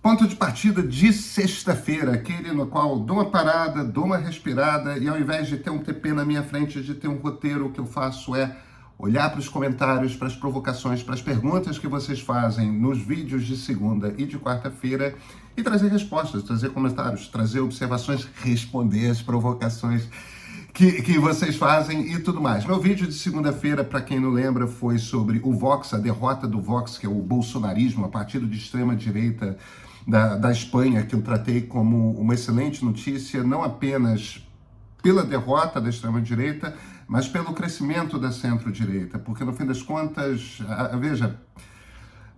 Ponto de partida de sexta-feira, aquele no qual dou uma parada, dou uma respirada e ao invés de ter um TP na minha frente, de ter um roteiro, o que eu faço é olhar para os comentários, para as provocações, para as perguntas que vocês fazem nos vídeos de segunda e de quarta-feira e trazer respostas, trazer comentários, trazer observações, responder as provocações que vocês fazem e tudo mais. Meu vídeo de segunda-feira, para quem não lembra, foi sobre o Vox, a derrota do Vox, que é o bolsonarismo, a partido de extrema-direita da Espanha, que eu tratei como uma excelente notícia, não apenas pela derrota da extrema-direita, mas pelo crescimento da centro-direita, porque no fim das contas, veja,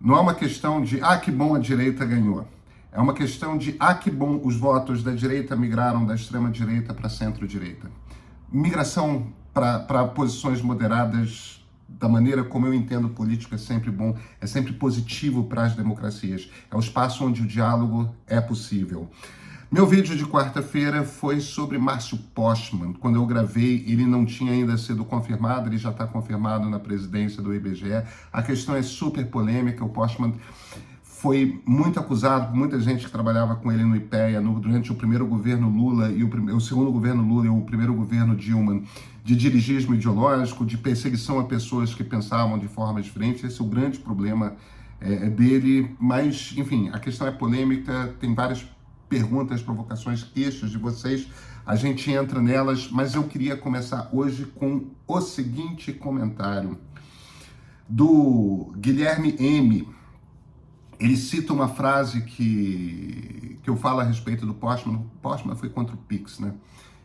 não é uma questão de, que bom a direita ganhou. É uma questão de, que bom os votos da direita migraram da extrema-direita para a centro-direita. Migração para posições moderadas, da maneira como eu entendo política, é sempre bom, é sempre positivo para as democracias. É o espaço onde o diálogo é possível. Meu vídeo de quarta-feira foi sobre Márcio Postman. Quando eu gravei, ele não tinha ainda sido confirmado, ele já está confirmado na presidência do IBGE. A questão é super polêmica, o Postman foi muito acusado por muita gente que trabalhava com ele no IPEA durante o primeiro governo Lula e o segundo governo Lula e o primeiro governo Dilma, de dirigismo ideológico, de perseguição a pessoas que pensavam de forma diferente. Esse é o grande problema dele, mas, enfim, a questão é polêmica, tem várias perguntas, provocações, queixas de vocês, a gente entra nelas, mas eu queria começar hoje com o seguinte comentário do Guilherme M. Ele cita uma frase que eu falo a respeito do Postman. O Postman foi contra o Pix, né?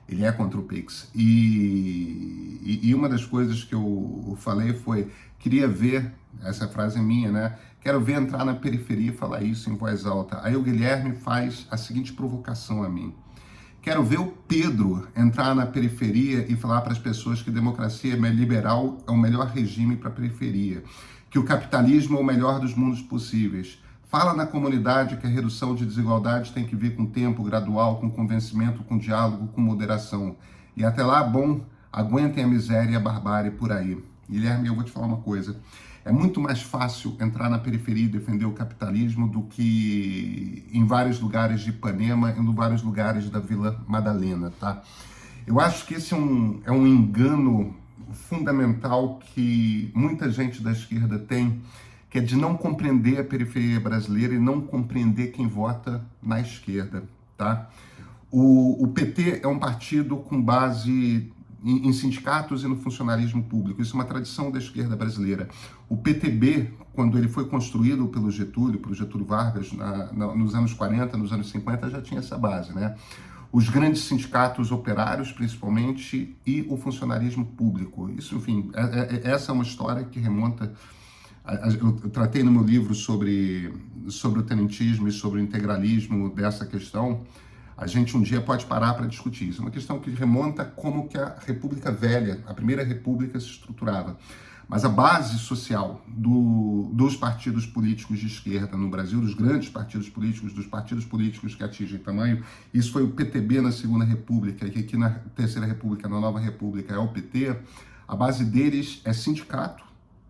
Ele é contra o Pix. E uma das coisas que eu falei foi, queria ver, essa frase é minha, né? Quero ver entrar na periferia e falar isso em voz alta. Aí o Guilherme faz a seguinte provocação a mim. Quero ver o Pedro entrar na periferia e falar para as pessoas que democracia liberal é o melhor regime para a periferia, que o capitalismo é o melhor dos mundos possíveis. Fala na comunidade que a redução de desigualdades tem que vir com tempo gradual, com convencimento, com diálogo, com moderação. E até lá, bom, aguentem a miséria e a barbárie por aí. Guilherme, eu vou te falar uma coisa. É muito mais fácil entrar na periferia e defender o capitalismo do que em vários lugares de Ipanema e em vários lugares da Vila Madalena, tá? Eu acho que esse é um engano fundamental que muita gente da esquerda tem, que é de não compreender a periferia brasileira e não compreender quem vota na esquerda, tá? O PT é um partido com base em sindicatos e no funcionalismo público. Isso é uma tradição da esquerda brasileira. O PTB, quando ele foi construído pelo Getúlio Vargas, nos anos 40, nos anos 50, já tinha essa base, né? Os grandes sindicatos operários, principalmente, e o funcionalismo público. Isso, enfim, essa é uma história que remonta... Eu tratei no meu livro sobre o tenentismo e sobre o integralismo dessa questão. A gente um dia pode parar para discutir isso. É uma questão que remonta como que a República Velha, a primeira República, se estruturava. Mas a base social dos partidos políticos de esquerda no Brasil, dos grandes partidos políticos, dos partidos políticos que atingem tamanho, isso foi o PTB na Segunda República, e aqui na Terceira República, na Nova República, é o PT. A base deles é sindicato,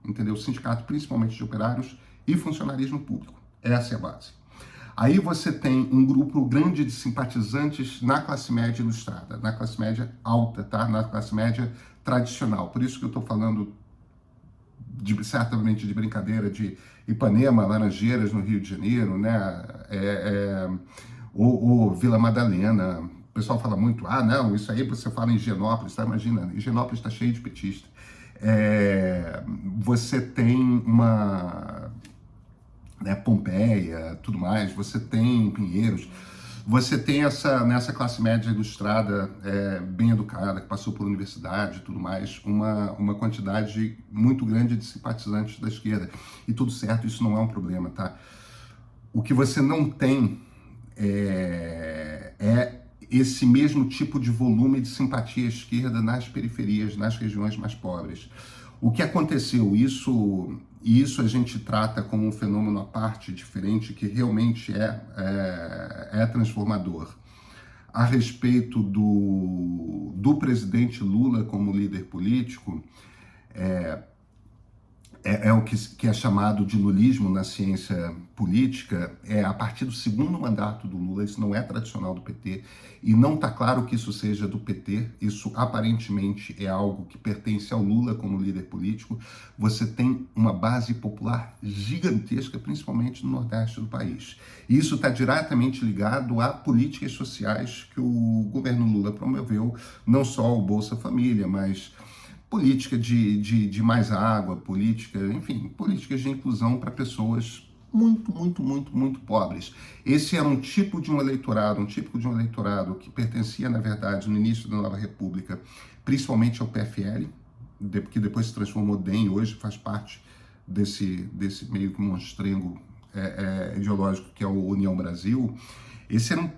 entendeu? Sindicato principalmente de operários e funcionalismo público. Essa é a base. Aí você tem um grupo grande de simpatizantes na classe média ilustrada, na classe média alta, tá? Na classe média tradicional. Por isso que eu estou falando certamente de brincadeira de Ipanema, Laranjeiras no Rio de Janeiro, né? Ou Vila Madalena. O pessoal fala muito, não, isso aí você fala em Higienópolis, tá? Imagina, Higienópolis está cheio de petista. Você tem uma... Pompeia, tudo mais, você tem Pinheiros, você tem nessa classe média ilustrada, bem educada, que passou por universidade e tudo mais, uma quantidade muito grande de simpatizantes da esquerda. E tudo certo, isso não é um problema, tá? O que você não tem é esse mesmo tipo de volume de simpatia à esquerda nas periferias, nas regiões mais pobres. O que aconteceu? Isso a gente trata como um fenômeno à parte, diferente, que realmente é transformador. A respeito do presidente Lula como líder político, é o que é chamado de lulismo na ciência política, é a partir do segundo mandato do Lula. Isso não é tradicional do PT, e não está claro que isso seja do PT, isso aparentemente é algo que pertence ao Lula como líder político. Você tem uma base popular gigantesca, principalmente no Nordeste do país. E isso está diretamente ligado a políticas sociais que o governo Lula promoveu, não só o Bolsa Família, mas política de mais água, política, enfim, políticas de inclusão para pessoas muito pobres. Esse era um tipo de um eleitorado que pertencia, na verdade, no início da Nova República, principalmente ao PFL, que depois se transformou DEM, hoje faz parte desse meio que monstrengo ideológico que é o União Brasil. Esse era um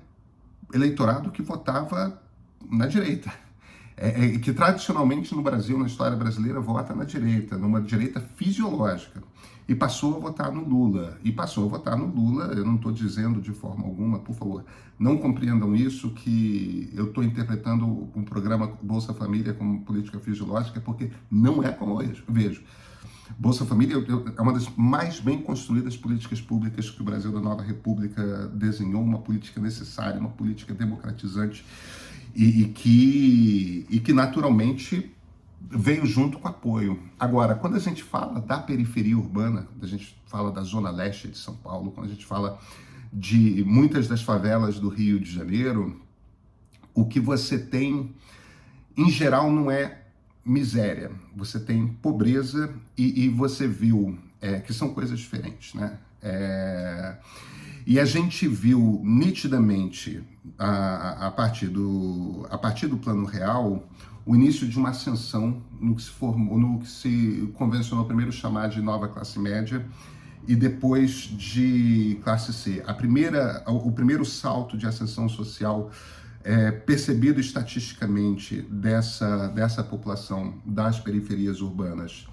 eleitorado que votava na direita. Que tradicionalmente no Brasil, na história brasileira, vota na direita, numa direita fisiológica, e passou a votar no Lula. Eu não estou dizendo de forma alguma, por favor, não compreendam isso, que eu estou interpretando um programa Bolsa Família como política fisiológica, porque não é como eu vejo. Bolsa Família é uma das mais bem construídas políticas públicas que o Brasil da Nova República desenhou, uma política necessária, uma política democratizante, e que naturalmente veio junto com apoio. Agora, quando a gente fala da periferia urbana, a gente fala da zona leste de São Paulo, quando a gente fala de muitas das favelas do Rio de Janeiro, o que você tem, em geral, não é miséria. Você tem pobreza e você viu que são coisas diferentes, né? E a gente viu nitidamente, a partir do Plano Real, o início de uma ascensão no que se convencionou primeiro chamar de nova classe média e depois de classe C. O primeiro salto de ascensão social percebido estatisticamente dessa população das periferias urbanas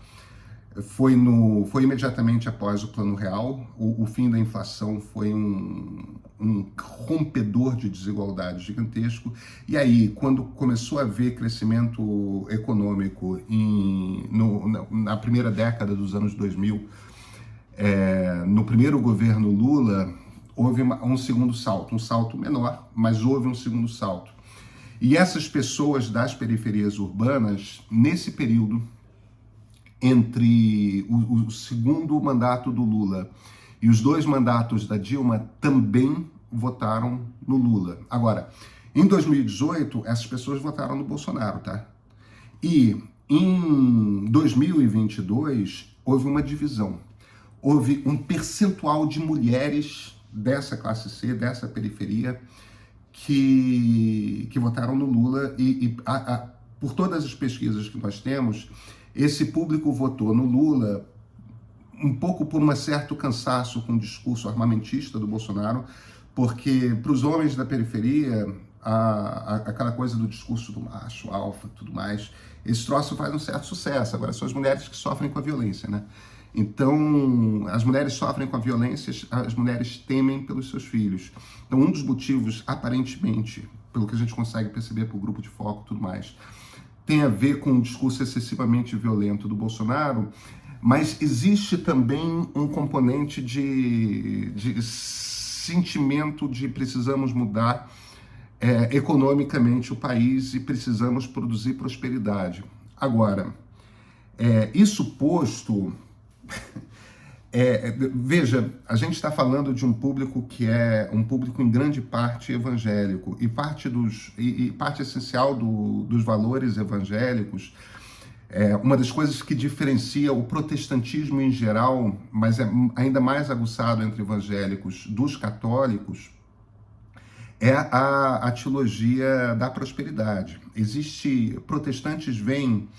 foi imediatamente após o Plano Real. O fim da inflação foi um rompedor de desigualdade gigantesco. E aí, quando começou a haver crescimento econômico na primeira década dos anos 2000, no primeiro governo Lula, houve um segundo salto, um salto menor, mas houve um segundo salto. E essas pessoas das periferias urbanas, nesse período, entre o segundo mandato do Lula e os 2 mandatos da Dilma, também votaram no Lula. Agora, em 2018, essas pessoas votaram no Bolsonaro, tá? E em 2022, houve uma divisão. Houve um percentual de mulheres dessa classe C, dessa periferia, que votaram no Lula, por todas as pesquisas que nós temos, esse público votou no Lula um pouco por um certo cansaço com o discurso armamentista do Bolsonaro, porque para os homens da periferia, aquela coisa do discurso do macho, alfa, tudo mais, esse troço faz um certo sucesso. Agora, são as mulheres que sofrem com a violência, né? Então, as mulheres sofrem com a violência, as mulheres temem pelos seus filhos. Então, um dos motivos, aparentemente, pelo que a gente consegue perceber por grupo de foco e tudo mais, tem a ver com o discurso excessivamente violento do Bolsonaro, mas existe também um componente de sentimento de precisamos mudar economicamente o país e precisamos produzir prosperidade. Agora, isso posto, veja, a gente está falando de um público que é um público em grande parte evangélico, e parte essencial dos valores evangélicos, uma das coisas que diferencia o protestantismo em geral, mas é ainda mais aguçado entre evangélicos, dos católicos, é a teologia da prosperidade. Protestantes veem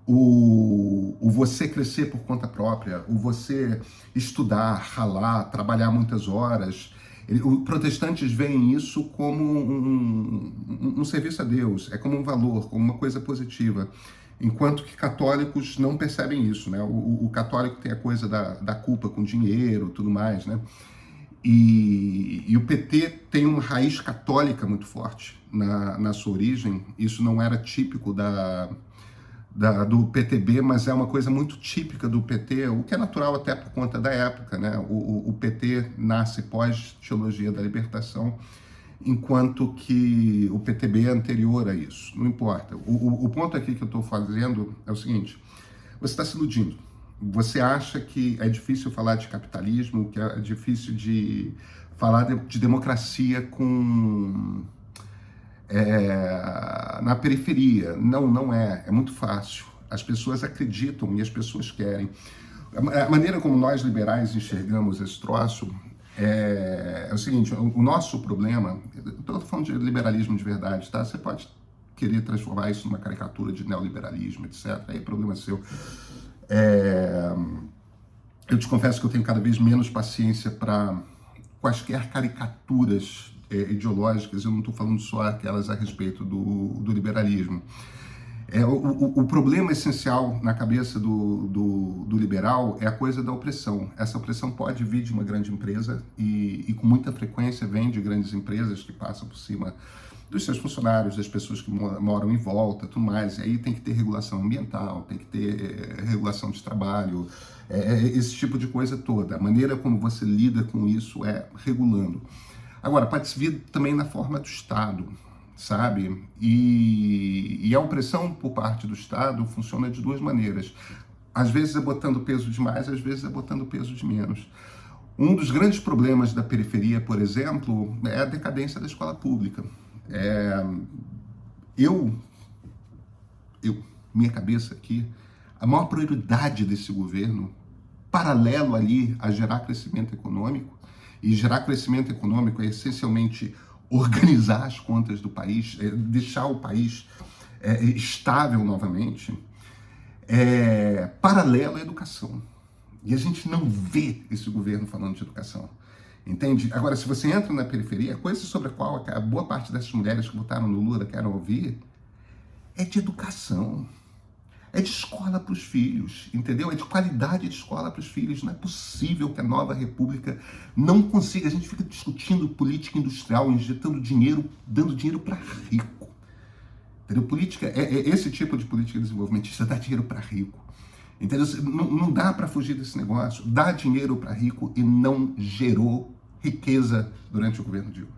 o você crescer por conta própria, o você estudar, ralar, trabalhar muitas horas. Protestantes veem isso como um serviço a Deus, como um valor, como uma coisa positiva, enquanto que católicos não percebem isso, né? O católico tem a coisa da culpa com dinheiro, tudo mais, né? E o PT tem uma raiz católica muito forte na sua origem. Isso não era típico do PTB, mas é uma coisa muito típica do PT, o que é natural até por conta da época, né? O PT nasce pós-teologia da libertação, enquanto que o PTB é anterior a isso. Não importa. O ponto aqui que eu estou fazendo é o seguinte: você está se iludindo. Você acha que é difícil falar de capitalismo, que é difícil de falar de democracia na periferia. Não, não é. É muito fácil. As pessoas acreditam e as pessoas querem. A maneira como nós liberais enxergamos esse troço é o seguinte: o nosso problema, estou falando de liberalismo de verdade, tá? Você pode querer transformar isso numa caricatura de neoliberalismo, etc. Aí é problema seu. Eu te confesso que eu tenho cada vez menos paciência para quaisquer caricaturas ideológicas. Eu não estou falando só aquelas a respeito do liberalismo. O problema essencial na cabeça do liberal é a coisa da opressão. Essa opressão pode vir de uma grande empresa e com muita frequência vem de grandes empresas que passam por cima dos seus funcionários, das pessoas que moram em volta, tudo mais. E aí tem que ter regulação ambiental, tem que ter regulação de trabalho, esse tipo de coisa toda. A maneira como você lida com isso é regulando. Agora, pode se vir também na forma do Estado, sabe? E a opressão por parte do Estado funciona de duas maneiras. Às vezes é botando peso demais, às vezes é botando peso de menos. Um dos grandes problemas da periferia, por exemplo, é a decadência da escola pública. Minha cabeça aqui, a maior prioridade desse governo, paralelo ali a gerar crescimento econômico, e gerar crescimento econômico é essencialmente organizar as contas do país, deixar o país estável novamente, paralelo à educação. E a gente não vê esse governo falando de educação. Entende? Agora, se você entra na periferia, a coisa sobre a qual a boa parte dessas mulheres que votaram no Lula querem ouvir é de educação. É de escola para os filhos, entendeu? É de qualidade de escola para os filhos. Não é possível que a nova república não consiga. A gente fica discutindo política industrial, injetando dinheiro, dando dinheiro para rico. Entendeu? Política, esse tipo de política desenvolvimentista dá dinheiro para rico. Entendeu? Não dá para fugir desse negócio. Dá dinheiro para rico e não gerou riqueza durante o governo Dilma.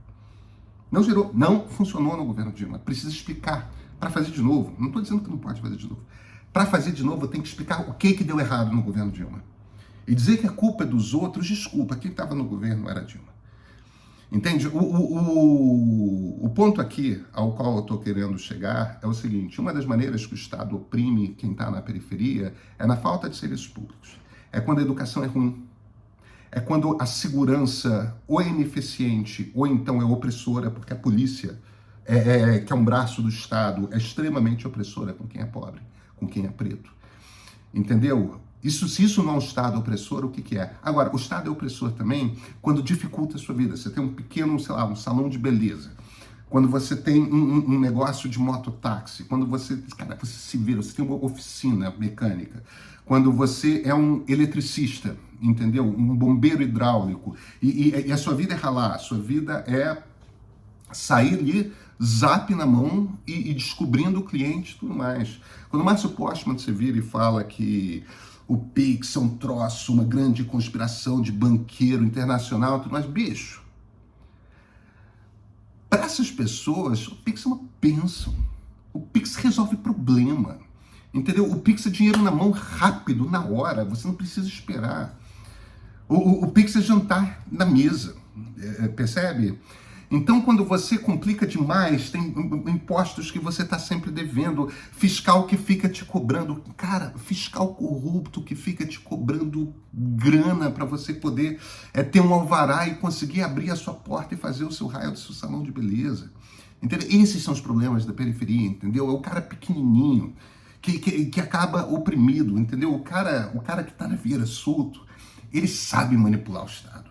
Não gerou, não funcionou no governo Dilma. Precisa explicar para fazer de novo. Não estou dizendo que não pode fazer de novo. Para fazer de novo, tem que explicar o que deu errado no governo Dilma. E dizer que a culpa é dos outros, desculpa, quem estava no governo era Dilma. Entende? O ponto aqui ao qual eu estou querendo chegar é o seguinte: uma das maneiras que o Estado oprime quem está na periferia é na falta de serviços públicos. É quando a educação é ruim. É quando a segurança ou é ineficiente ou então é opressora, porque a polícia, que é um braço do Estado, é extremamente opressora com quem é pobre, com quem é preto. Entendeu? Se isso não é um Estado opressor, o que é? Agora, o Estado é opressor também quando dificulta a sua vida. Você tem um pequeno, sei lá, um salão de beleza. Quando você tem um negócio de mototáxi. Quando você se vira, você tem uma oficina mecânica. Quando você é um eletricista, entendeu? Um bombeiro hidráulico. E a sua vida é ralar, a sua vida é sair ali, zap na mão e descobrindo o cliente e tudo mais. Quando o Márcio Postman se vira e fala que o Pix é um troço, uma grande conspiração de banqueiro internacional, tudo mais, bicho, para essas pessoas, o Pix é uma bênção. O Pix resolve problema, entendeu? O Pix é dinheiro na mão rápido, na hora, você não precisa esperar. O Pix é jantar na mesa, percebe? Então, quando você complica demais, tem impostos que você está sempre devendo, fiscal que fica te cobrando, cara, fiscal corrupto que fica te cobrando grana para você poder ter um alvará e conseguir abrir a sua porta e fazer o seu raio do seu salão de beleza. Entendeu? Esses são os problemas da periferia, entendeu? É o cara pequenininho que acaba oprimido, entendeu? O cara que está na Vieira solto, ele sabe manipular o Estado.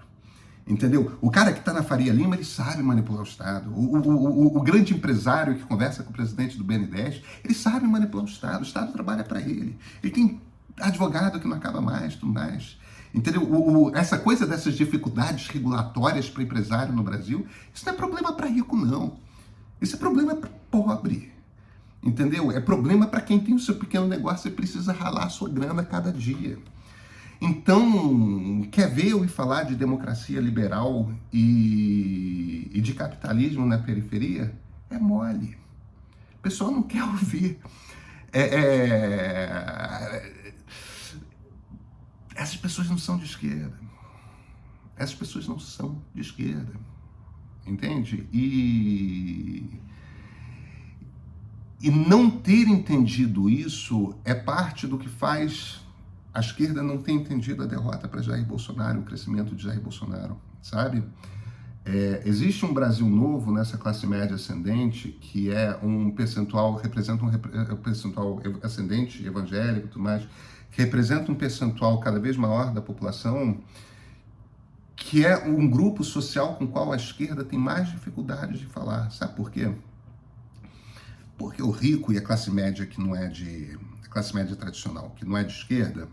Entendeu? O cara que está na Faria Lima, ele sabe manipular o Estado. O grande empresário que conversa com o presidente do BNDES, ele sabe manipular o Estado trabalha para ele. Ele tem advogado que não acaba mais, tudo mais. Entendeu? Essa coisa dessas dificuldades regulatórias para empresário no Brasil, isso não é problema para rico, não. Isso é problema para pobre. entendeu? É problema para quem tem o seu pequeno negócio e precisa ralar a sua grana cada dia. Então, quer ver eu ir falar de democracia liberal e de capitalismo na periferia? É mole. O pessoal não quer ouvir. Essas pessoas não são de esquerda. Essas pessoas não são de esquerda. Entende? E não ter entendido isso é parte do que faz a esquerda não ter entendido a derrota para Jair Bolsonaro, o crescimento de Jair Bolsonaro, sabe? Existe um Brasil novo nessa classe média ascendente, que é um percentual, representa um percentual ascendente, evangélico e tudo mais, que representa um percentual cada vez maior da população, que é um grupo social com o qual a esquerda tem mais dificuldade de falar. Sabe por quê? Porque o rico e a classe média que não é de... a classe média tradicional, que não é de esquerda,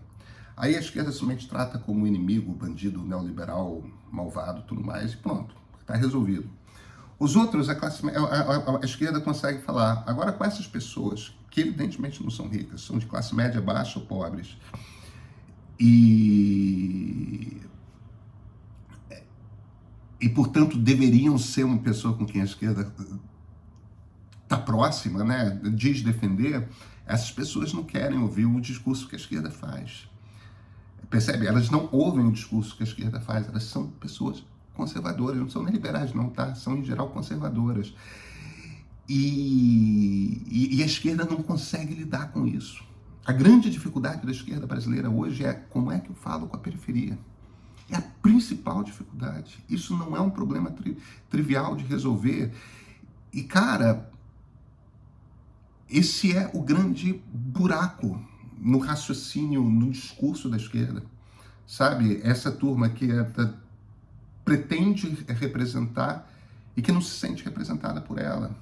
aí a esquerda somente trata como inimigo, bandido, neoliberal, malvado, tudo mais, e pronto, está resolvido. Os outros, a esquerda consegue falar. Agora, com essas pessoas, que evidentemente não são ricas, são de classe média baixa ou pobres, e portanto, deveriam ser uma pessoa com quem a esquerda está próxima, né, diz defender, essas pessoas não querem ouvir o discurso que a esquerda faz. Percebe? Elas não ouvem o discurso que a esquerda faz, elas são pessoas conservadoras, não são nem liberais não, tá? São em geral conservadoras. E a esquerda não consegue lidar com isso. A grande dificuldade da esquerda brasileira hoje é como é que eu falo com a periferia. É a principal dificuldade. Isso não é um problema trivial de resolver. E, cara, esse é o grande buraco no raciocínio, no discurso da esquerda. Sabe? Essa turma que pretende representar e que não se sente representada por ela.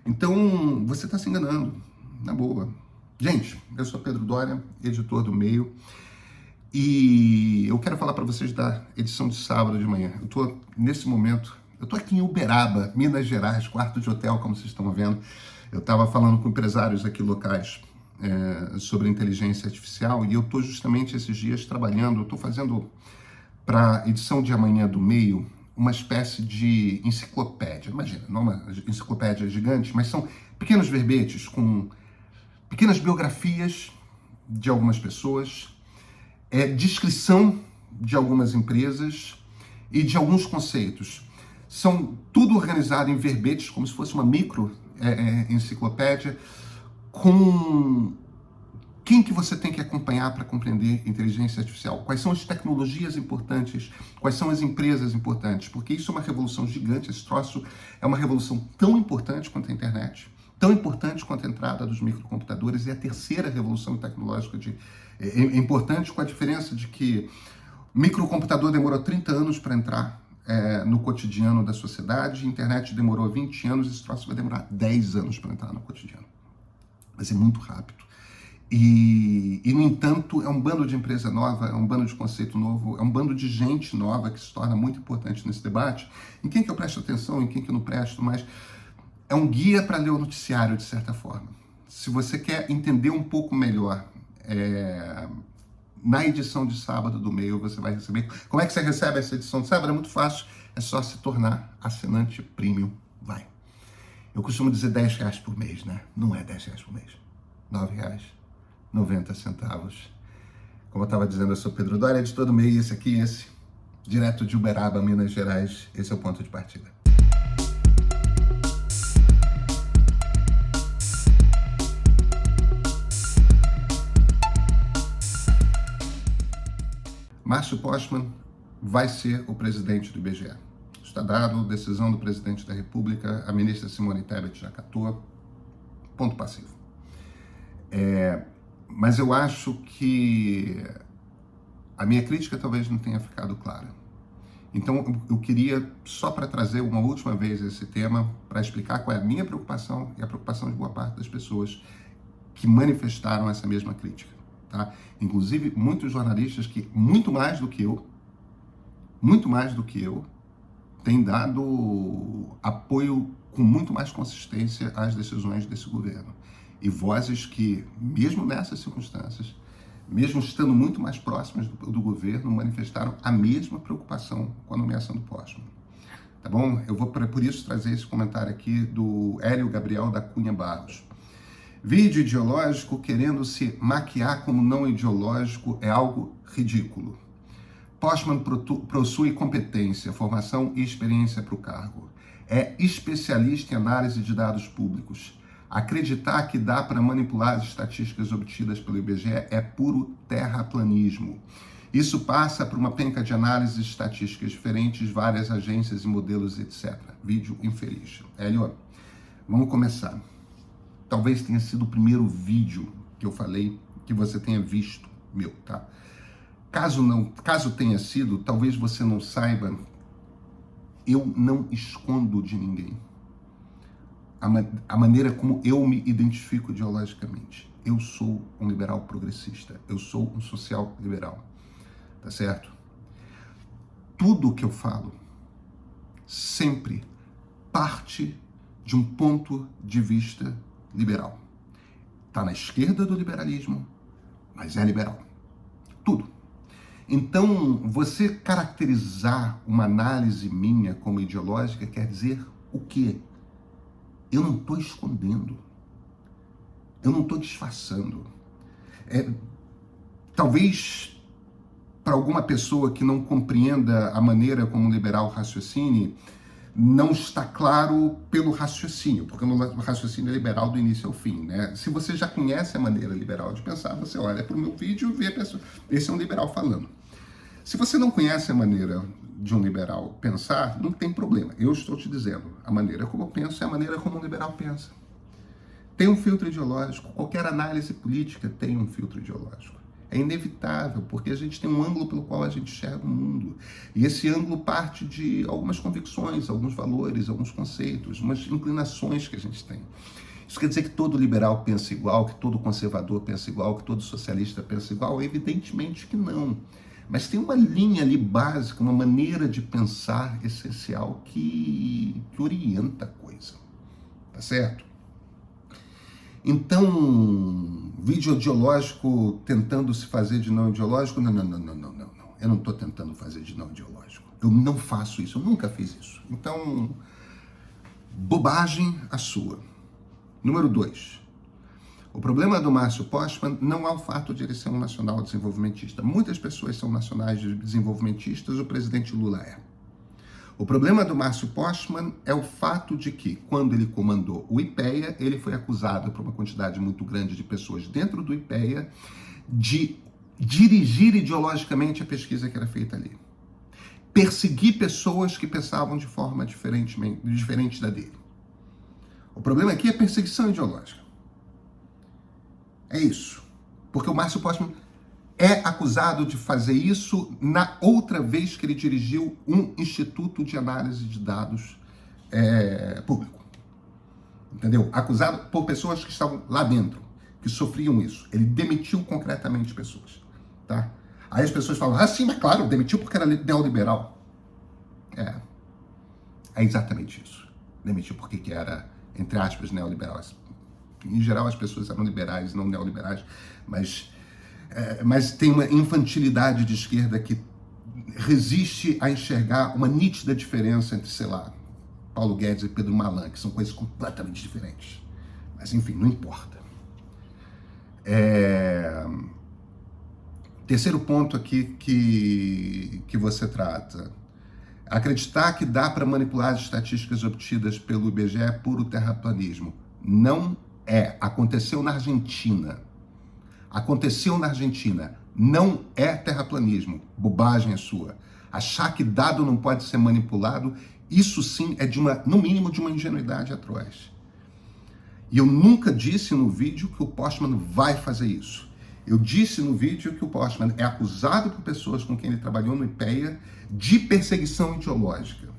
Então, você está se enganando, na boa. Gente, eu sou Pedro Doria, editor do Meio, e eu quero falar para vocês da edição de sábado de manhã. Eu estou, nesse momento, eu estou aqui em Uberaba, Minas Gerais, quarto de hotel, como vocês estão vendo. Eu estava falando com empresários aqui locais sobre inteligência artificial, e eu estou justamente esses dias trabalhando, eu estou fazendo para a edição de amanhã do Meio uma espécie de enciclopédia. Imagina, não uma enciclopédia gigante, mas são pequenos verbetes com pequenas biografias de algumas pessoas, descrição de algumas empresas e de alguns conceitos. São tudo organizado em verbetes, como se fosse uma micro enciclopédia, com quem que você tem que acompanhar para compreender inteligência artificial, quais são as tecnologias importantes, quais são as empresas importantes, porque isso é uma revolução gigante, esse troço é uma revolução tão importante quanto a internet, tão importante quanto a entrada dos microcomputadores, e a terceira revolução tecnológica importante, com a diferença de que o microcomputador demorou 30 anos para entrar no cotidiano da sociedade, a internet demorou 20 anos, esse troço vai demorar 10 anos para entrar no cotidiano. Vai ser muito rápido. E, no entanto, é um bando de empresa nova, é um bando de conceito novo, é um bando de gente nova que se torna muito importante nesse debate. Em quem que eu presto atenção, em quem que eu não presto, mas é um guia para ler o noticiário, de certa forma. Se você quer entender um pouco melhor, na edição de sábado do Meio, você vai receber. Como é que você recebe essa edição de sábado? É muito fácil, é só se tornar assinante premium. Vai. Eu costumo dizer R$10 por mês, né? Não é R$10 por mês. R$9,90. Como eu estava dizendo, eu sou Pedro Doria, editor do Meio, esse aqui, direto de Uberaba, Minas Gerais, esse é o ponto de partida. Márcio Postman vai ser o presidente do IBGE. Está dado, decisão do presidente da República, a ministra Simone Tebet já acatou, ponto passivo. Mas eu acho que a minha crítica talvez não tenha ficado clara. Então eu queria, só para trazer uma última vez esse tema, para explicar qual é a minha preocupação e a preocupação de boa parte das pessoas que manifestaram essa mesma crítica. Tá? Inclusive muitos jornalistas que, muito mais do que eu, têm dado apoio com muito mais consistência às decisões desse governo. E vozes que, mesmo nessas circunstâncias, mesmo estando muito mais próximas do governo, manifestaram a mesma preocupação com a nomeação do Postman. Tá bom? Eu vou, por isso, trazer esse comentário aqui do Hélio Gabriel da Cunha Barros. Vídeo ideológico querendo se maquiar como não ideológico é algo ridículo. Postman possui competência, formação e experiência para o cargo. É especialista em análise de dados públicos. Acreditar que dá para manipular as estatísticas obtidas pelo IBGE é puro terraplanismo. Isso passa por uma penca de análises estatísticas diferentes, várias agências e modelos, etc. Vídeo infeliz. Hélio, vamos começar. Talvez tenha sido o primeiro vídeo que eu falei que você tenha visto meu, tá? Caso tenha sido, talvez você não saiba, eu não escondo de ninguém a maneira como eu me identifico ideologicamente. Eu sou um liberal progressista, eu sou um social liberal, tá certo? Tudo que eu falo sempre parte de um ponto de vista liberal. Tá na esquerda do liberalismo, mas é liberal. Tudo. Então, você caracterizar uma análise minha como ideológica quer dizer o quê? Eu não estou escondendo. Eu não estou disfarçando. Talvez para alguma pessoa que não compreenda a maneira como um liberal raciocine, não está claro pelo raciocínio, porque o raciocínio é liberal do início ao fim, né? Se você já conhece a maneira liberal de pensar, você olha para o meu vídeo e vê a pessoa, esse é um liberal falando. Se você não conhece a maneira de um liberal pensar, não tem problema. Eu estou te dizendo, a maneira como eu penso é a maneira como um liberal pensa. Tem um filtro ideológico, qualquer análise política tem um filtro ideológico. É inevitável, porque a gente tem um ângulo pelo qual a gente enxerga o mundo. E esse ângulo parte de algumas convicções, alguns valores, alguns conceitos, umas inclinações que a gente tem. Isso quer dizer que todo liberal pensa igual, que todo conservador pensa igual, que todo socialista pensa igual? Evidentemente que não. Mas tem uma linha ali básica, uma maneira de pensar essencial que orienta a coisa. Tá certo? Então, vídeo ideológico tentando se fazer de não ideológico, não. Eu não estou tentando fazer de não ideológico. Eu não faço isso, eu nunca fiz isso. Então, bobagem a sua. Número 2. O problema do Márcio Postman não é o fato de ele ser um nacional desenvolvimentista. Muitas pessoas são nacionais desenvolvimentistas, o presidente Lula é. O problema do Márcio Postman é o fato de que, quando ele comandou o IPEA, ele foi acusado por uma quantidade muito grande de pessoas dentro do IPEA de dirigir ideologicamente a pesquisa que era feita ali. Perseguir pessoas que pensavam de forma diferente da dele. O problema aqui é perseguição ideológica. É isso. Porque o Márcio Postman é acusado de fazer isso na outra vez que ele dirigiu um instituto de análise de dados público. Entendeu? Acusado por pessoas que estavam lá dentro, que sofriam isso. Ele demitiu concretamente pessoas. Tá? Aí as pessoas falam, sim, mas claro, demitiu porque era neoliberal. É exatamente isso. Demitiu porque era, entre aspas, neoliberal. Em geral, as pessoas eram liberais, não neoliberais, mas tem uma infantilidade de esquerda que resiste a enxergar uma nítida diferença entre, sei lá, Paulo Guedes e Pedro Malan, que são coisas completamente diferentes. Mas, enfim, não importa. Terceiro ponto aqui que você trata. Acreditar que dá para manipular as estatísticas obtidas pelo IBGE é puro terraplanismo. Não aconteceu na Argentina. Não é terraplanismo. Bobagem é sua. Achar que dado não pode ser manipulado, isso sim é no mínimo de uma ingenuidade atroz. E eu nunca disse no vídeo que o Postman vai fazer isso. Eu disse no vídeo que o Postman é acusado por pessoas com quem ele trabalhou no IPEA de perseguição ideológica.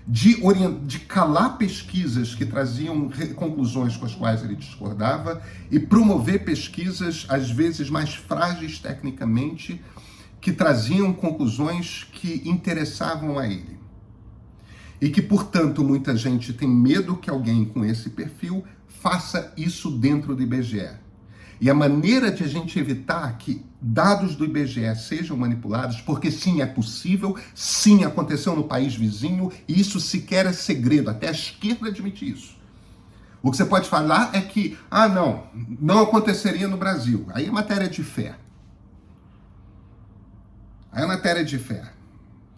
De calar pesquisas que traziam conclusões com as quais ele discordava e promover pesquisas, às vezes mais frágeis tecnicamente, que traziam conclusões que interessavam a ele. e que, portanto, muita gente tem medo que alguém com esse perfil faça isso dentro do IBGE. E a maneira de a gente evitar que dados do IBGE sejam manipulados, porque sim, é possível, sim, aconteceu no país vizinho, e isso sequer é segredo, até a esquerda admite isso. O que você pode falar é que, não aconteceria no Brasil. Aí é matéria de fé. Aí é matéria de fé.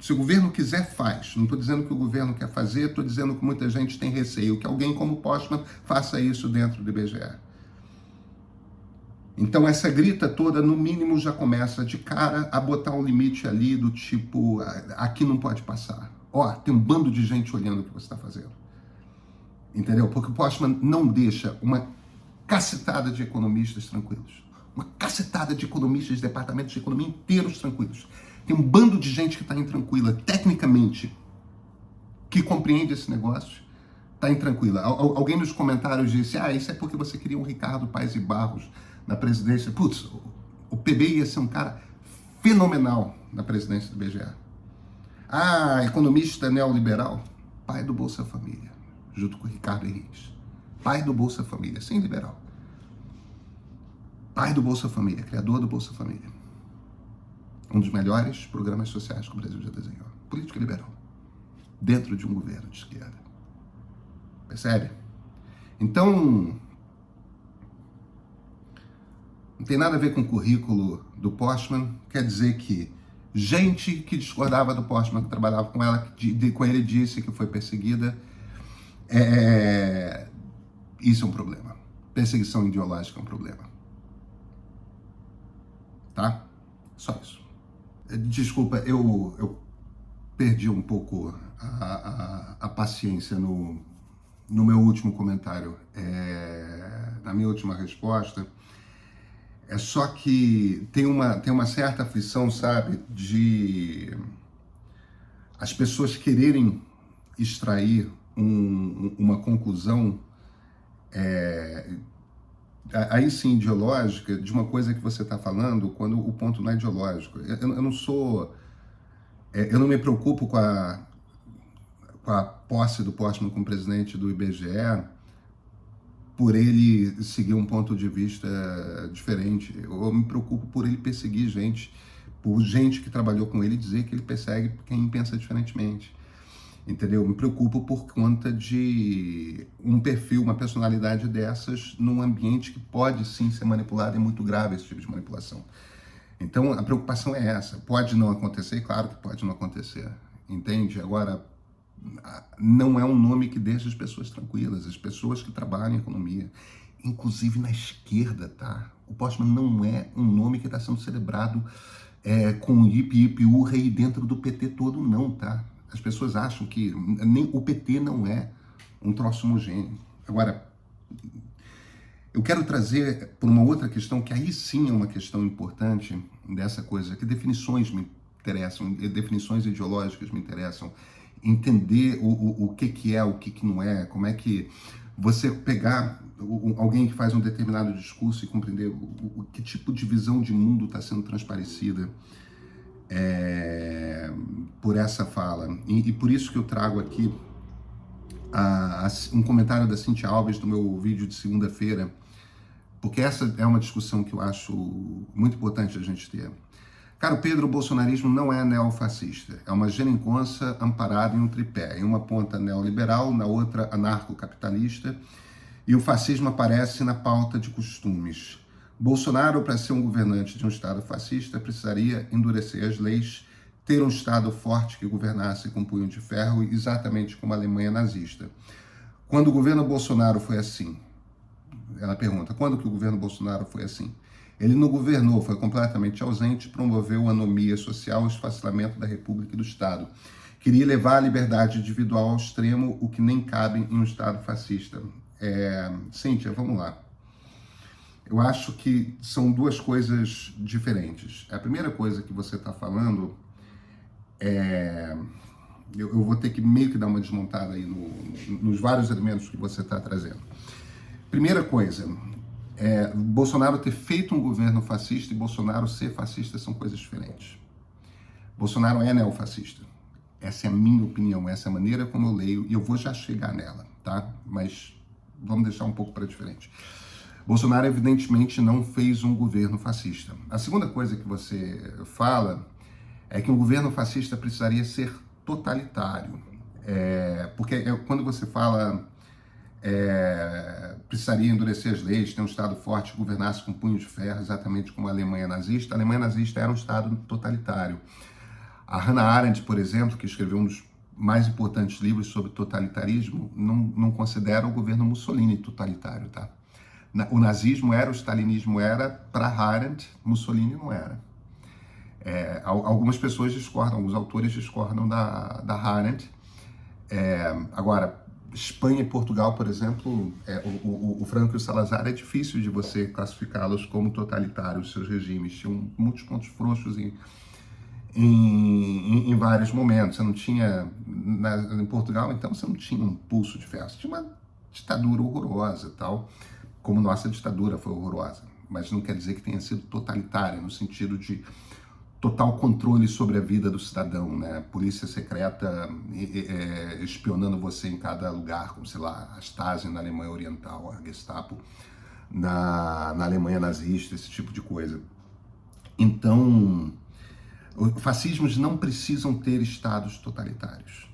Se o governo quiser, faz. Não estou dizendo que o governo quer fazer, estou dizendo que muita gente tem receio que alguém como Postman faça isso dentro do IBGE. Então essa grita toda, no mínimo, já começa de cara a botar um limite ali do tipo, aqui não pode passar. Ó, tem um bando de gente olhando o que você está fazendo. Entendeu? Porque o Postman não deixa uma cacetada de economistas tranquilos. Uma cacetada de economistas de departamentos de economia inteiros tranquilos. Tem um bando de gente que está intranquila, tecnicamente, que compreende esse negócio, está intranquila. Alguém nos comentários disse, isso é porque você queria um Ricardo Paes e Barros na presidência. Putz, o PB ia ser um cara fenomenal na presidência do IBGE. Economista neoliberal, pai do Bolsa Família, junto com o Ricardo Henriques. Pai do Bolsa Família, sem liberal. Pai do Bolsa Família, criador do Bolsa Família. Um dos melhores programas sociais que o Brasil já desenhou. Política liberal. Dentro de um governo de esquerda. Percebe? Então, não tem nada a ver com o currículo do Postman. Quer dizer que gente que discordava do Postman, que trabalhava com ela, com ele disse que foi perseguida. Isso é um problema. Perseguição ideológica é um problema. Tá? Só isso. Desculpa, eu perdi um pouco a paciência no meu último comentário, na minha última resposta. É só que tem uma certa aflição, sabe, de as pessoas quererem extrair uma conclusão, aí sim ideológica, de uma coisa que você está falando, quando o ponto não é ideológico. Eu não me preocupo com a posse do Postman como presidente do IBGE por ele seguir um ponto de vista diferente. Eu me preocupo por ele perseguir gente, por gente que trabalhou com ele dizer que ele persegue quem pensa diferentemente. Entendeu? Me preocupo por conta de um perfil, uma personalidade dessas num ambiente que pode sim ser manipulado, é muito grave esse tipo de manipulação. Então a preocupação é essa. Pode não acontecer? Claro que pode não acontecer. Entende? Agora, não é um nome que deixa as pessoas tranquilas, as pessoas que trabalham em economia, inclusive na esquerda, tá? O Postman não é um nome que está sendo celebrado com hip urra aí dentro do PT todo, não, tá? As pessoas acham que nem o PT não é um troço homogêneo. Agora, eu quero trazer por uma outra questão, que aí sim é uma questão importante dessa coisa, que definições me interessam, definições ideológicas me interessam, entender o que é, o que não é, como é que você pegar alguém que faz um determinado discurso e compreender que tipo de visão de mundo está sendo transparecida por essa fala. E por isso que eu trago aqui um comentário da Cintia Alves no meu vídeo de segunda-feira, porque essa é uma discussão que eu acho muito importante a gente ter. Caro Pedro, o bolsonarismo não é neofascista, é uma geringonça amparada em um tripé, em uma ponta neoliberal, na outra anarcocapitalista, e o fascismo aparece na pauta de costumes. Bolsonaro, para ser um governante de um Estado fascista, precisaria endurecer as leis, ter um Estado forte que governasse com punho de ferro, exatamente como a Alemanha nazista. Quando o governo Bolsonaro foi assim? Ela pergunta, quando que o governo Bolsonaro foi assim? Ele não governou, foi completamente ausente, promoveu anomia social e esfacelamento da República e do Estado. Queria levar a liberdade individual ao extremo, o que nem cabe em um Estado fascista. Cíntia, vamos lá. Eu acho que são duas coisas diferentes. A primeira coisa que você está falando eu vou ter que meio que dar uma desmontada aí nos vários elementos que você está trazendo. Primeira coisa, Bolsonaro ter feito um governo fascista e Bolsonaro ser fascista são coisas diferentes. Bolsonaro é neofascista. Essa é a minha opinião, essa é a maneira como eu leio, e eu vou já chegar nela, tá? Mas vamos deixar um pouco para diferente. Bolsonaro, evidentemente, não fez um governo fascista. A segunda coisa que você fala é que um governo fascista precisaria ser totalitário. Porque quando você fala precisaria endurecer as leis, ter um Estado forte que governasse com punho de ferro, exatamente como a Alemanha nazista era um Estado totalitário. A Hannah Arendt, por exemplo, que escreveu um dos mais importantes livros sobre totalitarismo, não considera o governo Mussolini totalitário, tá? O nazismo era, o stalinismo era, para Arendt, Mussolini não era. Algumas pessoas discordam, alguns autores discordam da Arendt. Agora, Espanha e Portugal, por exemplo, o Franco e o Salazar, é difícil de você classificá-los como totalitários, seus regimes. Tinham muitos pontos frouxos em vários momentos. Você não tinha, em Portugal, então, você não tinha um pulso de ferro. Você tinha uma ditadura horrorosa, tal, como nossa ditadura foi horrorosa. Mas não quer dizer que tenha sido totalitária, no sentido de total controle sobre a vida do cidadão, né? Polícia secreta espionando você em cada lugar, como, sei lá, a Stasi na Alemanha Oriental, a Gestapo na Alemanha nazista, esse tipo de coisa. Então, fascismos não precisam ter estados totalitários,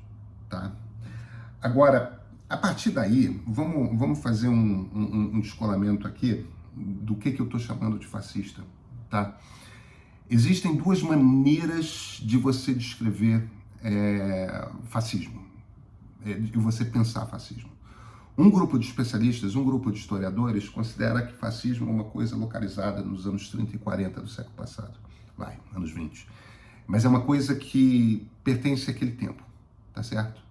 tá? Agora, a partir daí, vamos fazer um descolamento aqui do que eu estou chamando de fascista, tá? Existem duas maneiras de você descrever fascismo, de você pensar fascismo. Um grupo de especialistas, um grupo de historiadores, considera que fascismo é uma coisa localizada nos anos 30 e 40 do século passado, anos 20. Mas é uma coisa que pertence àquele tempo, tá certo?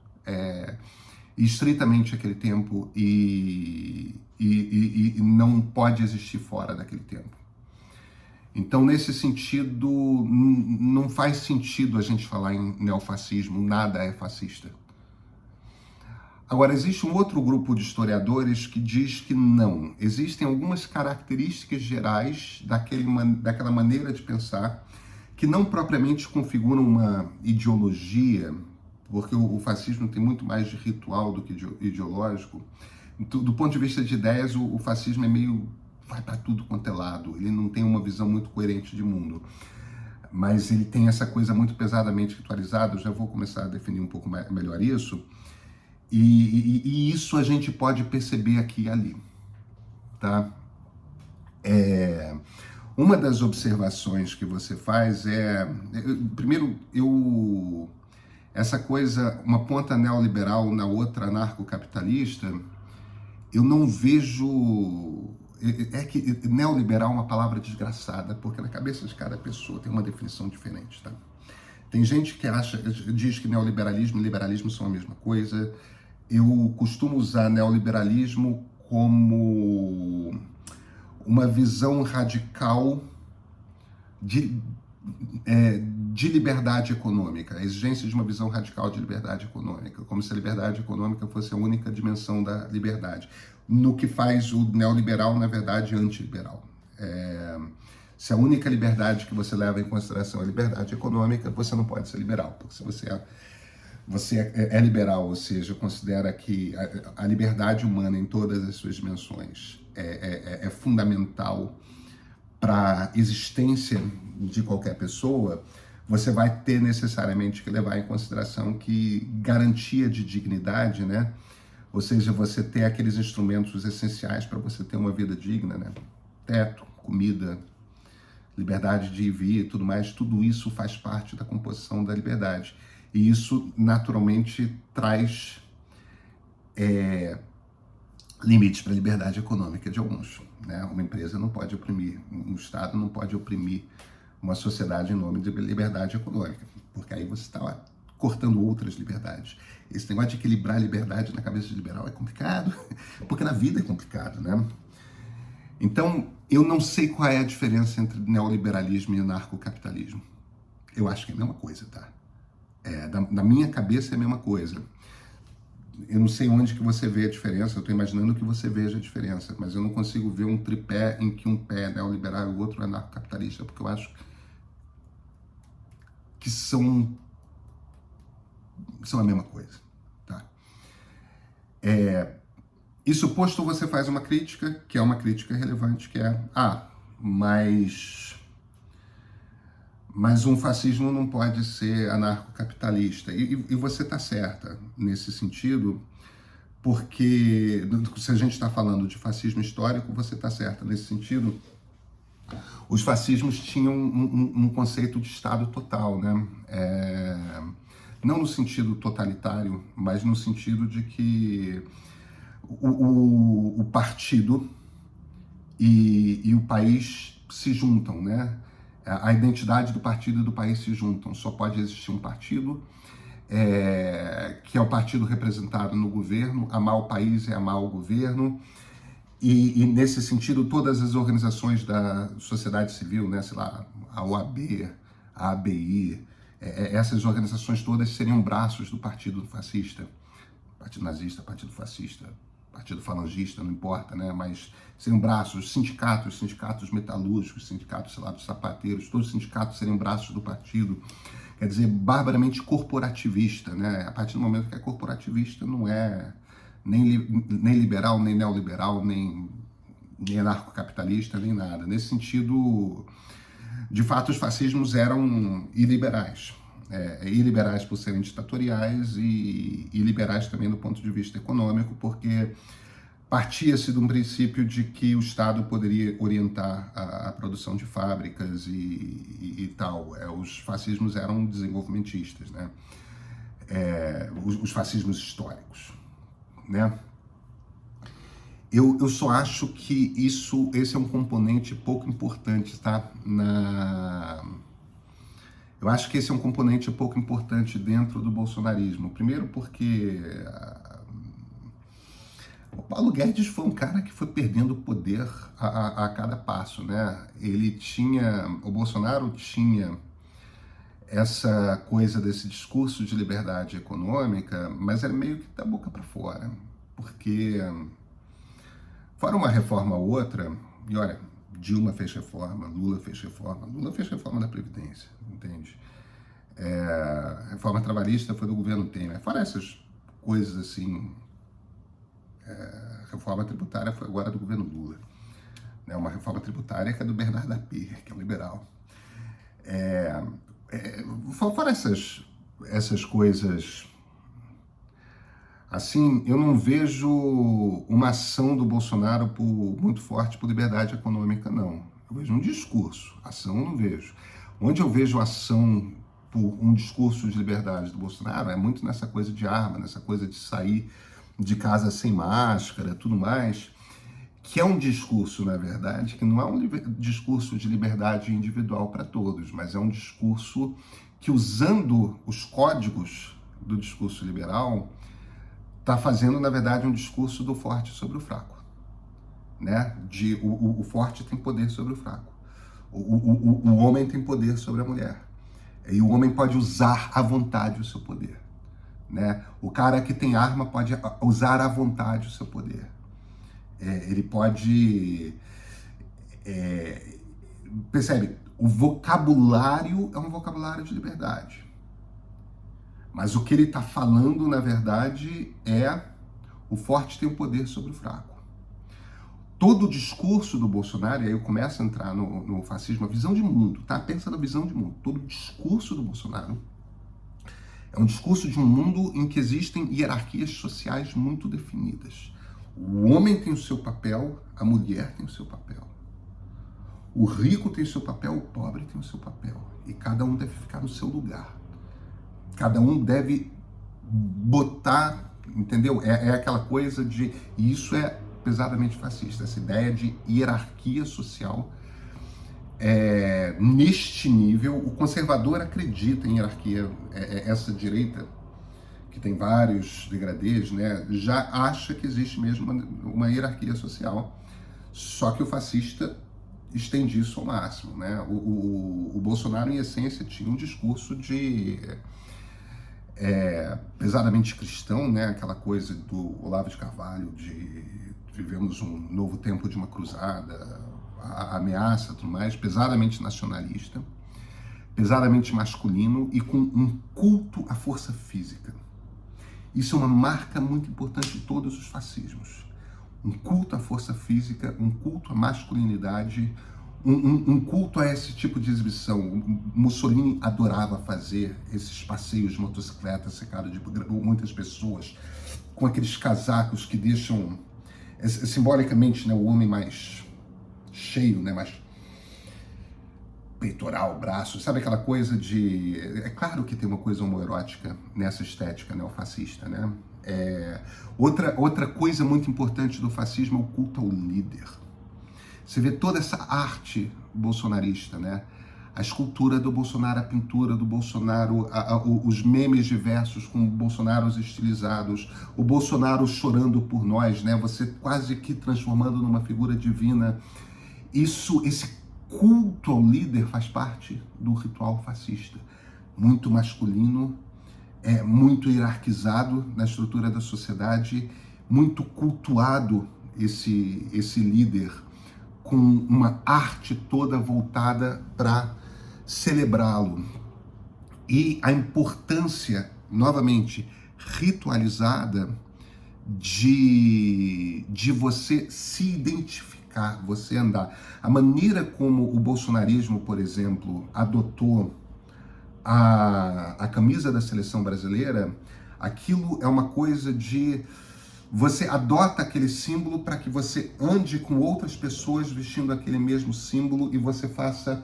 Estritamente àquele tempo e não pode existir fora daquele tempo. Então, nesse sentido, não faz sentido a gente falar em neofascismo, nada é fascista. Agora, existe um outro grupo de historiadores que diz que não. Existem algumas características gerais daquela maneira de pensar que não propriamente configuram uma ideologia, porque o fascismo tem muito mais de ritual do que de ideológico. Do ponto de vista de ideias, o fascismo é meio... vai para tudo quanto é lado, ele não tem uma visão muito coerente de mundo, mas ele tem essa coisa muito pesadamente ritualizada. Eu já vou começar a definir um pouco melhor isso, e isso a gente pode perceber aqui e ali, tá? Uma das observações que você faz primeiro, essa coisa, uma ponta neoliberal, na outra anarcocapitalista, eu não vejo... que neoliberal é uma palavra desgraçada, porque na cabeça de cada pessoa tem uma definição diferente, tá? Tem gente que diz que neoliberalismo e liberalismo são a mesma coisa. Eu costumo usar neoliberalismo como uma visão radical de liberdade econômica, a exigência de uma visão radical de liberdade econômica, como se a liberdade econômica fosse a única dimensão da liberdade, no que faz o neoliberal, na verdade, antiliberal. Se a única liberdade que você leva em consideração é a liberdade econômica, você não pode ser liberal, porque se você é liberal, ou seja, considera que a liberdade humana em todas as suas dimensões é fundamental para a existência de qualquer pessoa, você vai ter necessariamente que levar em consideração que garantia de dignidade, né? Ou seja, você ter aqueles instrumentos essenciais para você ter uma vida digna, né? Teto, comida, liberdade de ir e vir e tudo mais, tudo isso faz parte da composição da liberdade. E isso, naturalmente, traz limites para a liberdade econômica de alguns, né? Uma empresa não pode oprimir, um Estado não pode oprimir uma sociedade em nome de liberdade econômica, porque aí você está cortando outras liberdades. Esse negócio de equilibrar a liberdade na cabeça de liberal é complicado, porque na vida é complicado, né? Então, eu não sei qual é a diferença entre neoliberalismo e anarcocapitalismo. Eu acho que é a mesma coisa, tá? Na minha cabeça é a mesma coisa. Eu não sei onde que você vê a diferença, eu estou imaginando que você veja a diferença, mas eu não consigo ver um tripé em que um pé é neoliberal e o outro é anarcocapitalista, porque eu acho que são são a mesma coisa, tá? Isso posto, você faz uma crítica, que é uma crítica relevante, que é, mas um fascismo não pode ser anarcocapitalista. E você está certa nesse sentido, porque se a gente está falando de fascismo histórico, você está certa nesse sentido. Os fascismos tinham um conceito de Estado total, né? Não no sentido totalitário, mas no sentido de que o partido e o país se juntam, né? A identidade do partido e do país se juntam. Só pode existir um partido, que é o partido representado no governo. Amar o país é amar o governo. E nesse sentido, todas as organizações da sociedade civil, né, sei lá, a OAB, a ABI, essas organizações todas seriam braços do partido fascista. Partido nazista, partido fascista, partido falangista, não importa, né? Mas seriam braços, sindicatos metalúrgicos, sindicatos, sei lá, dos sapateiros, todos os sindicatos seriam braços do partido. Quer dizer, barbaramente corporativista, né? A partir do momento que é corporativista, não é nem liberal, nem neoliberal, nem anarcocapitalista, nem nada. Nesse sentido, de fato, os fascismos eram iliberais. Iliberais por serem ditatoriais e liberais também do ponto de vista econômico, porque partia-se de um princípio de que o Estado poderia orientar a produção de fábricas e tal. Os fascismos eram desenvolvimentistas, né? Os fascismos históricos, né? Eu só acho que esse é um componente pouco importante, tá? Eu acho que esse é um componente pouco importante dentro do bolsonarismo. Primeiro porque o Paulo Guedes foi um cara que foi perdendo poder a cada passo, né? O Bolsonaro tinha essa coisa desse discurso de liberdade econômica, mas era meio que da boca para fora, porque fora uma reforma ou outra, e olha, Dilma fez reforma, Lula fez reforma da Previdência, entende? A reforma trabalhista foi do governo Temer. Fora essas coisas assim, a reforma tributária foi agora do governo Lula. Uma reforma tributária que é do Bernardo Apier, que é um liberal. Fora essas coisas, assim, eu não vejo uma ação do Bolsonaro muito forte por liberdade econômica, não. Eu vejo um discurso, ação eu não vejo. Onde eu vejo ação por um discurso de liberdade do Bolsonaro é muito nessa coisa de arma, nessa coisa de sair de casa sem máscara, tudo mais, que é um discurso, na verdade, que não é um discurso de liberdade individual para todos, mas é um discurso que, usando os códigos do discurso liberal, está fazendo, na verdade, um discurso do forte sobre o fraco, né? O forte tem poder sobre o fraco, o homem tem poder sobre a mulher, e o homem pode usar à vontade o seu poder, né? O cara que tem arma pode usar à vontade o seu poder. Ele pode... percebe? O vocabulário é um vocabulário de liberdade. Mas o que ele está falando, na verdade, é o forte tem o poder sobre o fraco. Todo o discurso do Bolsonaro, e aí eu começo a entrar no fascismo, a visão de mundo, tá? Pensa na visão de mundo. Todo o discurso do Bolsonaro é um discurso de um mundo em que existem hierarquias sociais muito definidas. O homem tem o seu papel, a mulher tem o seu papel. O rico tem o seu papel, o pobre tem o seu papel. E cada um deve ficar no seu lugar. Cada um deve botar, entendeu? É aquela coisa de... E isso é pesadamente fascista, essa ideia de hierarquia social. Neste nível, o conservador acredita em hierarquia. Essa direita, que tem vários degradês, né, já acha que existe mesmo uma hierarquia social, só que o fascista estende isso ao máximo, né? O Bolsonaro, em essência, tinha um discurso de pesadamente cristão, né? Aquela coisa do Olavo de Carvalho, de vivemos um novo tempo de uma cruzada, a ameaça, tudo mais, pesadamente nacionalista, pesadamente masculino e com um culto à força física. Isso é uma marca muito importante de todos os fascismos. Um culto à força física, um culto à masculinidade, um culto a esse tipo de exibição. O Mussolini adorava fazer esses passeios de motocicleta cercado de muitas pessoas, com aqueles casacos que deixam, simbolicamente, né, o homem mais cheio, né, mais peitoral, braço, sabe aquela coisa de... É claro que tem uma coisa homoerótica nessa estética neofascista, né? Outra coisa muito importante do fascismo é o culto ao líder. Você vê toda essa arte bolsonarista, né? A escultura do Bolsonaro, a pintura do Bolsonaro, os memes diversos com Bolsonaros estilizados, o Bolsonaro chorando por nós, né? Você quase que transformando numa figura divina. Esse culto ao líder faz parte do ritual fascista. Muito masculino, muito hierarquizado na estrutura da sociedade, muito cultuado esse líder, com uma arte toda voltada para celebrá-lo. E a importância, novamente, ritualizada de você se identificar, você andar. A maneira como o bolsonarismo, por exemplo, adotou a camisa da seleção brasileira, aquilo é uma coisa de... Você adota aquele símbolo para que você ande com outras pessoas vestindo aquele mesmo símbolo e você faça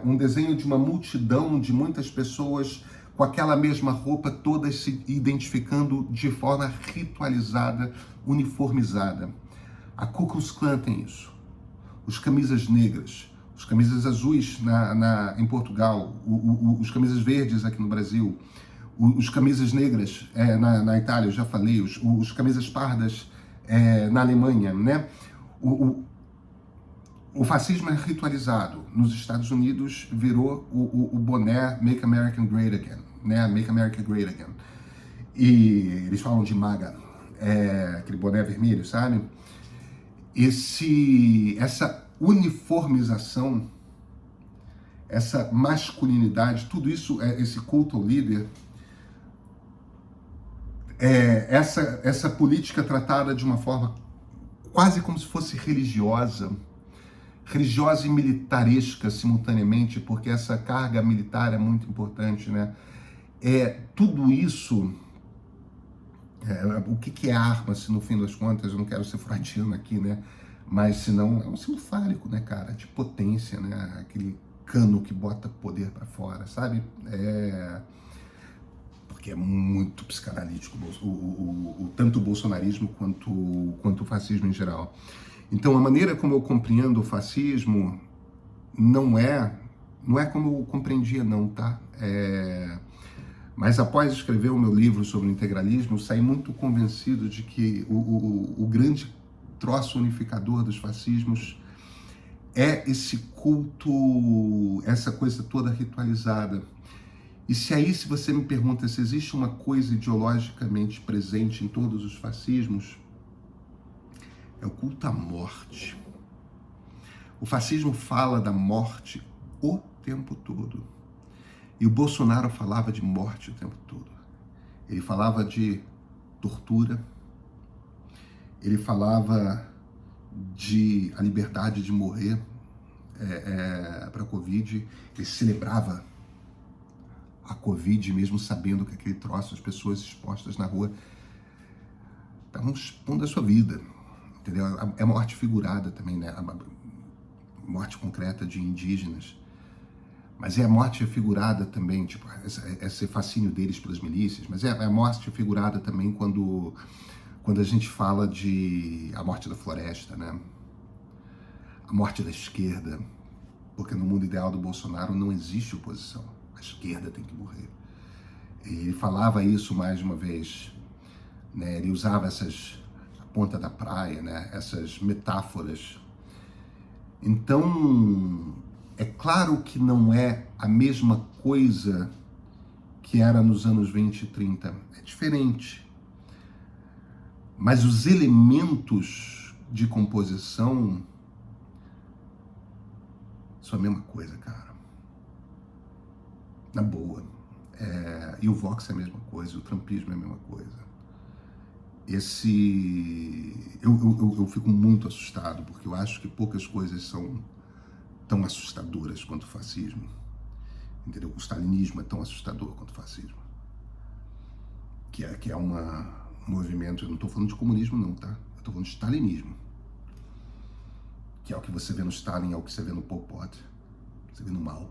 um desenho de uma multidão de muitas pessoas com aquela mesma roupa, todas se identificando de forma ritualizada, uniformizada. A Ku Klux Klan tem isso. Os camisas negras, os camisas azuis em Portugal, os camisas verdes aqui no Brasil, os camisas negras na Itália, eu já falei, os camisas pardas na Alemanha, né? O fascismo é ritualizado. Nos Estados Unidos virou o boné Make America Great Again, né? Make America Great Again. E eles falam de MAGA, aquele boné vermelho, sabe? Essa uniformização, essa masculinidade, tudo isso, esse culto ao líder, essa política tratada de uma forma quase como se fosse religiosa e militaresca simultaneamente, porque essa carga militar é muito importante, né? Tudo isso, o que é arma, se no fim das contas, eu não quero ser freudiano aqui, né? Mas senão é um símbolo fálico, né, cara? De potência, né? Aquele cano que bota poder para fora, sabe? Porque é muito psicanalítico, tanto o bolsonarismo quanto o fascismo em geral. Então, a maneira como eu compreendo o fascismo não é como eu compreendia, não, tá? Mas após escrever o meu livro sobre o integralismo, eu saí muito convencido de que o grande troço unificador dos fascismos é esse culto, essa coisa toda ritualizada. E se você me pergunta se existe uma coisa ideologicamente presente em todos os fascismos, é o culto à morte. O fascismo fala da morte o tempo todo. E o Bolsonaro falava de morte o tempo todo. Ele falava de tortura, ele falava de a liberdade de morrer para a Covid, ele celebrava a Covid, mesmo sabendo que aquele troço, as pessoas expostas na rua, estavam expondo a sua vida, entendeu? É morte figurada também, né? A morte concreta de indígenas. Mas é a morte figurada também, tipo, esse fascínio deles pelas milícias, mas é a morte figurada também quando a gente fala de a morte da floresta, né? A morte da esquerda, porque no mundo ideal do Bolsonaro não existe oposição, a esquerda tem que morrer. E ele falava isso mais uma vez, né? Ele usava a ponta da praia, né? Essas metáforas. Então, é claro que não é a mesma coisa que era nos anos 20 e 30. É diferente. Mas os elementos de composição são a mesma coisa, cara. Na boa. E o Vox é a mesma coisa, o trumpismo é a mesma coisa. Eu fico muito assustado, porque eu acho que poucas coisas são tão assustadoras quanto o fascismo. Entendeu? O stalinismo é tão assustador quanto o fascismo. Que é um movimento, eu não estou falando de comunismo não, tá? Eu estou falando de stalinismo. Que é o que você vê no Stalin, é o que você vê no Pol Pot. Você vê no Mao.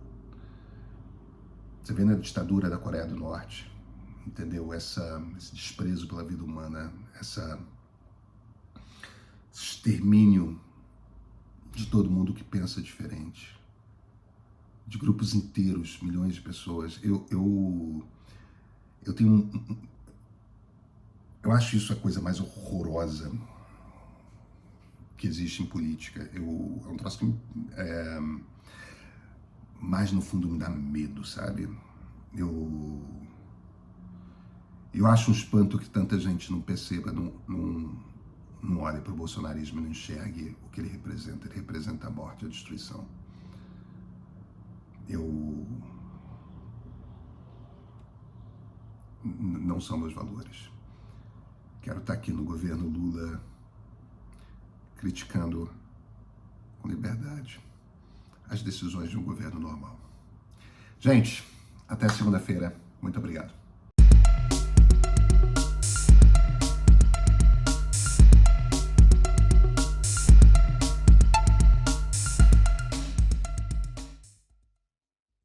Você vê na ditadura da Coreia do Norte. Entendeu? Esse desprezo pela vida humana, esse extermínio de todo mundo que pensa diferente. De grupos inteiros, milhões de pessoas. Eu tenho eu acho isso a coisa mais horrorosa que existe em política. É um troço que mais no fundo me dá medo, sabe? Eu acho um espanto que tanta gente não perceba, não olhe para o bolsonarismo e não enxergue o que ele representa. Ele representa a morte, a destruição. Não são meus valores. Quero estar aqui no governo Lula criticando com liberdade as decisões de um governo normal. Gente, até segunda-feira. Muito obrigado.